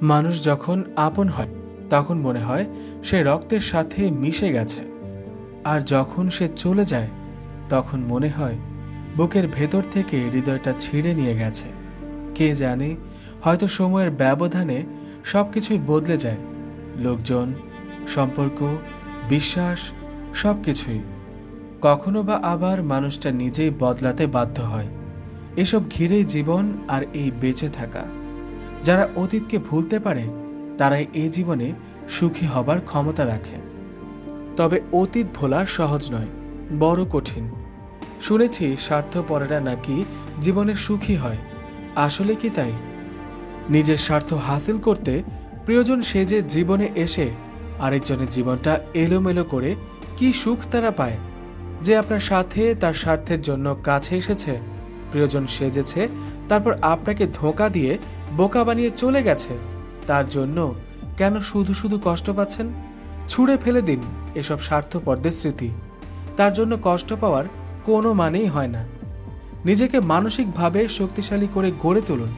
মানুষ যখন আপন হয় তখন মনে হয় সে রক্তের সাথে মিশে গেছে, আর যখন সে চলে যায় তখন মনে হয় বুকের ভেতর থেকে হৃদয়টা ছিঁড়ে নিয়ে গেছে। কে জানে, হয়তো সময়ের ব্যবধানে সবকিছুই বদলে যায়, লোকজন, সম্পর্ক, বিশ্বাস, সবকিছুই। কখনো বা আবার মানুষটা নিজেই বদলাতে বাধ্য হয়। এসব ঘিরেই জীবন আর এই বেঁচে থাকা। যারা অতীতকে ভুলতে পারে তারাই এই জীবনে সুখী হবার ক্ষমতা রাখে। তবে অতীত ভোলা সহজ নয়, বড় কঠিন। শুনেছি স্বার্থপরেরা নাকি জীবনে সুখী হয়। আসলে কি তাই? নিজের স্বার্থ হাসিল করতে প্রিয়জন সেজে জীবনে এসে আরেকজনের জীবনটা এলোমেলো করে কি সুখ তারা পায়? যে আপনার সাথে তার স্বার্থের জন্য কাছে এসেছে, প্রিয়জন সেজেছে, তারপর আপনাকে ধোঁকা দিয়ে বোকা বানিয়ে চলে গেছে, তার জন্য কেন শুধু শুধু কষ্ট পাচ্ছেন? ছুঁড়ে ফেলে দিন এসব স্বার্থপরদের স্মৃতি। তার জন্য কষ্ট পাওয়ার কোনো মানেই হয় না। নিজেকে মানসিকভাবে শক্তিশালী করে গড়ে তুলুন,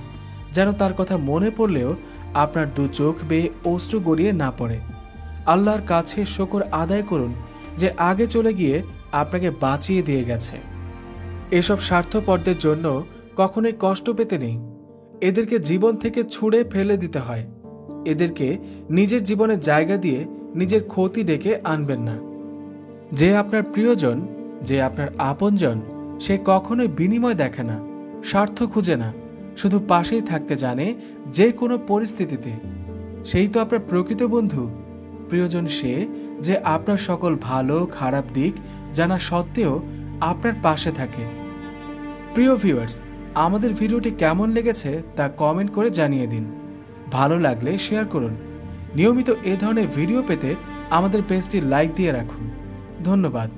যেন তার কথা মনে পড়লেও আপনার দু চোখ বেয়ে অশ্রু গড়িয়ে না পড়ে। আল্লাহর কাছে শুকর আদায় করুন যে আগে চলে গিয়ে আপনাকে বাঁচিয়ে দিয়ে গেছে। এসব স্বার্থপরদের জন্য কখনোই কষ্ট পেতে নেই। এদেরকে জীবন থেকে ছুঁড়ে ফেলে দিতে হয়। এদেরকে নিজের জীবনে জায়গা দিয়ে নিজের ক্ষতি ডেকে আনবেন না। যে আপনার প্রিয়জন, যে আপনার আপনজন, সে কখনোই বিনিময় দেখে না, স্বার্থ খুঁজে না, শুধু পাশেই থাকতে জানে যে কোনো পরিস্থিতিতে। সেই তো আপনার প্রকৃত বন্ধু। প্রিয়জন সে যে আপনার সকল ভালো খারাপ দিক জানা সত্ত্বেও আপনার পাশে থাকে। প্রিয় ভিউয়ার্স, আমাদের ভিডিওটি কেমন লেগেছে তা কমেন্ট করে জানিয়ে দিন। ভালো লাগলে শেয়ার করুন। নিয়মিত এ ধরনের ভিডিও পেতে আমাদের পেজটি লাইক দিয়ে রাখুন। ধন্যবাদ।